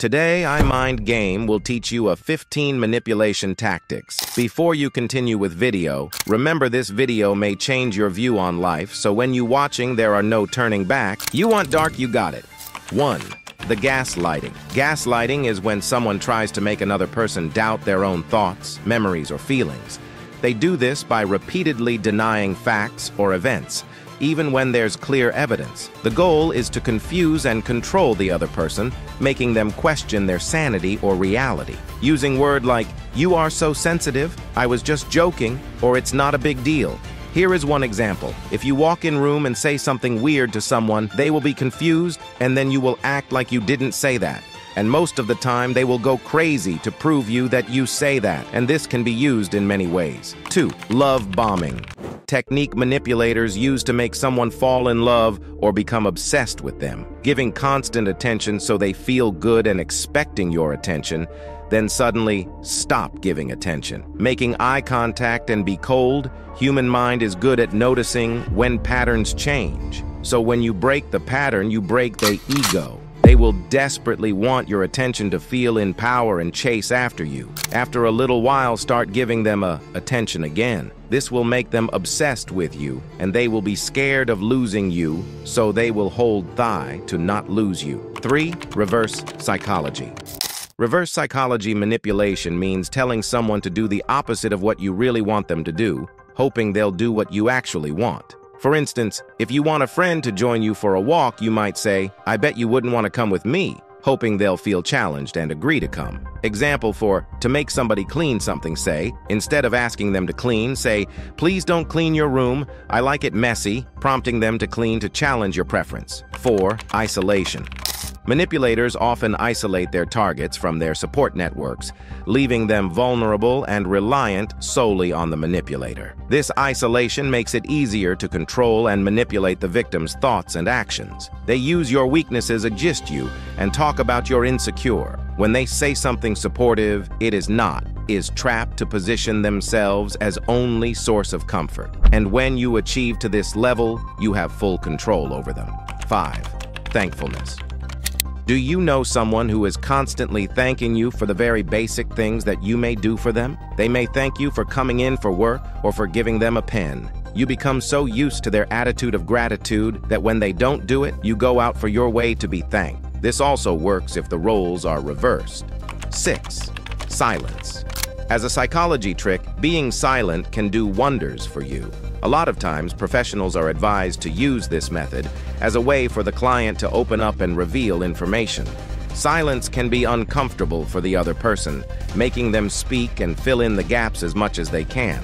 Today, Mind Game will teach you a 15 manipulation tactics. Before you continue with video, remember this video may change your view on life, so when you watching there are no turning back. You want dark, you got it. 1. The gaslighting. Gaslighting is when someone tries to make another person doubt their own thoughts, memories, or feelings. They do this by repeatedly denying facts or events, even when there's clear evidence. The goal is to confuse and control the other person, making them question their sanity or reality. Using words like, "You are so sensitive," "I was just joking," or "It's not a big deal." Here is one example. If you walk in a room and say something weird to someone, they will be confused, and then you will act like you didn't say that. And most of the time, they will go crazy to prove you that you say that, and this can be used in many ways. 2. Love bombing. Technique manipulators use to make someone fall in love or become obsessed with them. Giving constant attention so they feel good and expecting your attention, then suddenly stop giving attention. Making eye contact and be cold, human mind is good at noticing when patterns change. So when you break the pattern, you break their ego. They will desperately want your attention to feel in power and chase after you. After a little while, start giving them attention again. This will make them obsessed with you, and they will be scared of losing you, so they will hold thigh to not lose you. 3. Reverse psychology. Reverse psychology manipulation means telling someone to do the opposite of what you really want them to do, hoping they'll do what you actually want. For instance, if you want a friend to join you for a walk, you might say, "I bet you wouldn't want to come with me," hoping they'll feel challenged and agree to come. Example for to make somebody clean something, say, instead of asking them to clean, say, "Please don't clean your room, I like it messy," prompting them to clean to challenge your preference. 4. Isolation. Manipulators often isolate their targets from their support networks, leaving them vulnerable and reliant solely on the manipulator. This isolation makes it easier to control and manipulate the victim's thoughts and actions. They use your weaknesses against you and talk about your insecure. When they say something supportive, it is not, is trapped to position themselves as only source of comfort. And when you achieve to this level, you have full control over them. 5. Thankfulness. Do you know someone who is constantly thanking you for the very basic things that you may do for them? They may thank you for coming in for work or for giving them a pen. You become so used to their attitude of gratitude that when they don't do it, you go out for your way to be thanked. This also works if the roles are reversed. 6. Silence. As a psychology trick, being silent can do wonders for you. A lot of times, professionals are advised to use this method as a way for the client to open up and reveal information. Silence can be uncomfortable for the other person, making them speak and fill in the gaps as much as they can.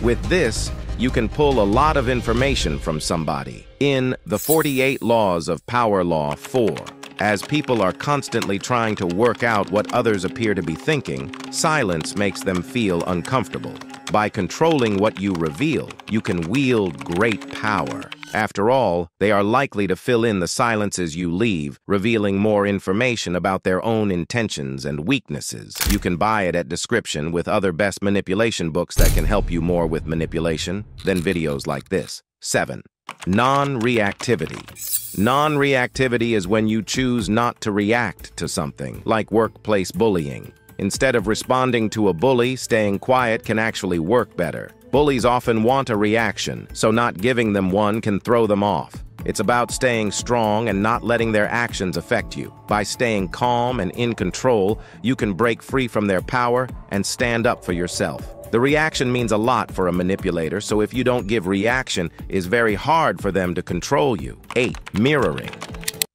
With this, you can pull a lot of information from somebody. In the 48 Laws of Power Law 4, as people are constantly trying to work out what others appear to be thinking, silence makes them feel uncomfortable. By controlling what you reveal, you can wield great power. After all, they are likely to fill in the silences you leave, revealing more information about their own intentions and weaknesses. You can buy it at description with other best manipulation books that can help you more with manipulation than videos like this. 7. Non-reactivity. Non-reactivity is when you choose not to react to something, like workplace bullying. Instead of responding to a bully, staying quiet can actually work better. Bullies often want a reaction, so not giving them one can throw them off. It's about staying strong and not letting their actions affect you. By staying calm and in control, you can break free from their power and stand up for yourself. The reaction means a lot for a manipulator, so if you don't give reaction, it's very hard for them to control you. 8. Mirroring.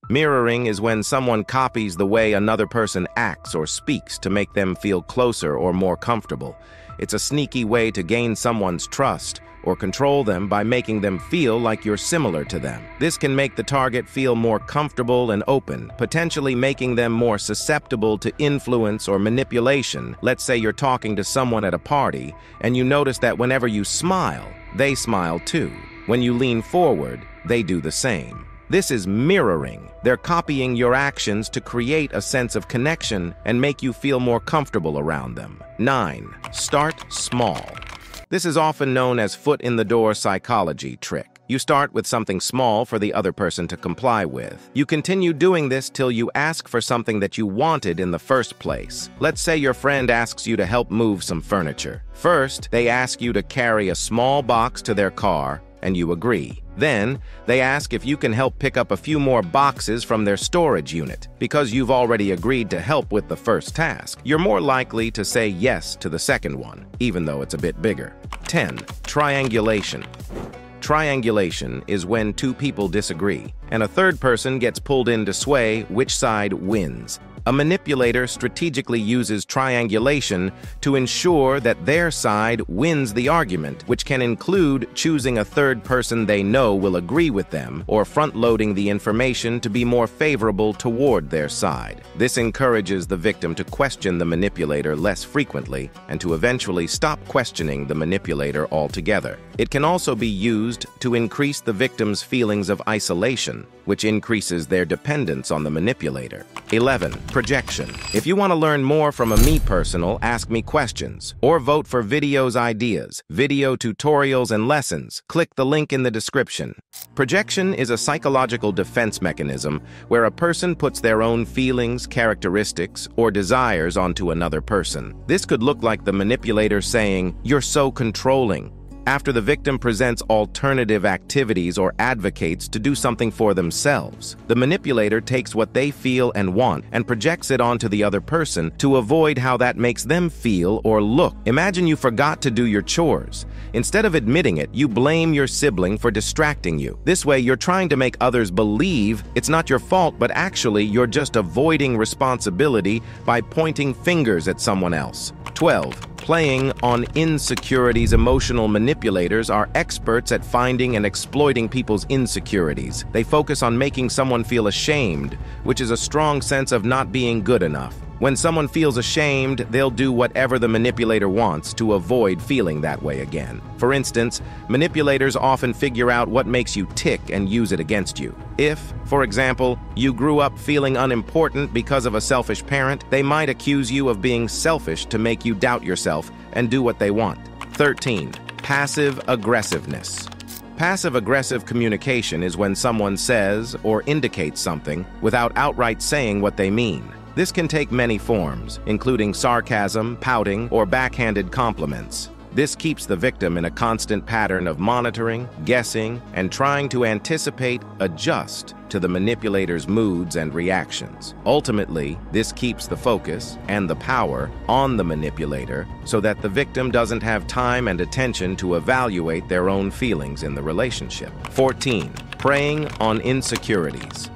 Mirroring is when someone copies the way another person acts or speaks to make them feel closer or more comfortable. It's a sneaky way to gain someone's trust or control them by making them feel like you're similar to them. This can make the target feel more comfortable and open, potentially making them more susceptible to influence or manipulation. Let's say you're talking to someone at a party, and you notice that whenever you smile, they smile too. When you lean forward, they do the same. This is mirroring. They're copying your actions to create a sense of connection and make you feel more comfortable around them. 9. Start small. This is often known as foot-in-the-door psychology trick. You start with something small for the other person to comply with. You continue doing this till you ask for something that you wanted in the first place. Let's say your friend asks you to help move some furniture. First, they ask you to carry a small box to their car, and you agree. Then, they ask if you can help pick up a few more boxes from their storage unit. Because you've already agreed to help with the first task, you're more likely to say yes to the second one, even though it's a bit bigger. 10. Triangulation. Triangulation is when two people disagree, and a third person gets pulled in to sway which side wins. A manipulator strategically uses triangulation to ensure that their side wins the argument, which can include choosing a third person they know will agree with them or front-loading the information to be more favorable toward their side. This encourages the victim to question the manipulator less frequently and to eventually stop questioning the manipulator altogether. It can also be used to increase the victim's feelings of isolation, which increases their dependence on the manipulator. 11. Projection. If you want to learn more from a Me Personal, ask me questions, or vote for videos ideas, video tutorials, and lessons, click the link in the description. Projection is a psychological defense mechanism where a person puts their own feelings, characteristics, or desires onto another person. This could look like the manipulator saying, "You're so controlling," after the victim presents alternative activities or advocates to do something for themselves. The manipulator takes what they feel and want and projects it onto the other person to avoid how that makes them feel or look. Imagine you forgot to do your chores. Instead of admitting it, you blame your sibling for distracting you. This way, you're trying to make others believe it's not your fault, but actually you're just avoiding responsibility by pointing fingers at someone else. 12. Playing on insecurities. Emotional manipulators are experts at finding and exploiting people's insecurities. They focus on making someone feel ashamed, which is a strong sense of not being good enough. When someone feels ashamed, they'll do whatever the manipulator wants to avoid feeling that way again. For instance, manipulators often figure out what makes you tick and use it against you. If, for example, you grew up feeling unimportant because of a selfish parent, they might accuse you of being selfish to make you doubt yourself and do what they want. 13. Passive-Aggressiveness. Passive-aggressive communication is when someone says or indicates something without outright saying what they mean. This can take many forms, including sarcasm, pouting, or backhanded compliments. This keeps the victim in a constant pattern of monitoring, guessing, and trying to anticipate, adjust to the manipulator's moods and reactions. Ultimately, this keeps the focus and the power on the manipulator so that the victim doesn't have time and attention to evaluate their own feelings in the relationship. 14. Preying on insecurities.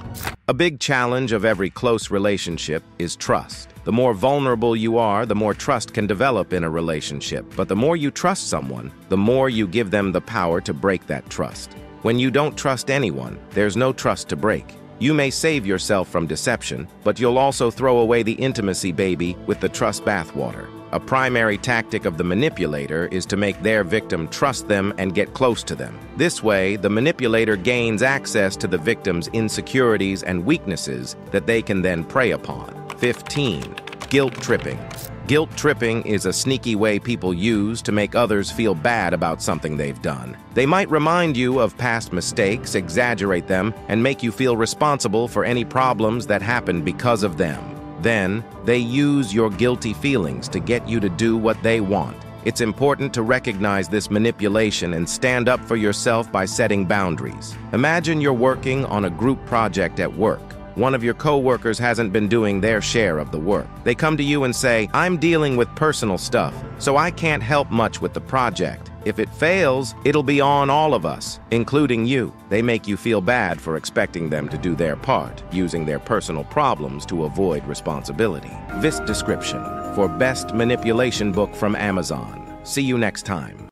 A big challenge of every close relationship is trust. The more vulnerable you are, the more trust can develop in a relationship. But the more you trust someone, the more you give them the power to break that trust. When you don't trust anyone, there's no trust to break. You may save yourself from deception, but you'll also throw away the intimacy baby with the trust bathwater. A primary tactic of the manipulator is to make their victim trust them and get close to them. This way, the manipulator gains access to the victim's insecurities and weaknesses that they can then prey upon. 15. Guilt tripping. Guilt tripping is a sneaky way people use to make others feel bad about something they've done. They might remind you of past mistakes, exaggerate them, and make you feel responsible for any problems that happened because of them. Then, they use your guilty feelings to get you to do what they want. It's important to recognize this manipulation and stand up for yourself by setting boundaries. Imagine you're working on a group project at work. One of your coworkers hasn't been doing their share of the work. They come to you and say, "I'm dealing with personal stuff, so I can't help much with the project. If it fails, it'll be on all of us, including you." They make you feel bad for expecting them to do their part, using their personal problems to avoid responsibility. This description for Best Manipulation Book from Amazon. See you next time.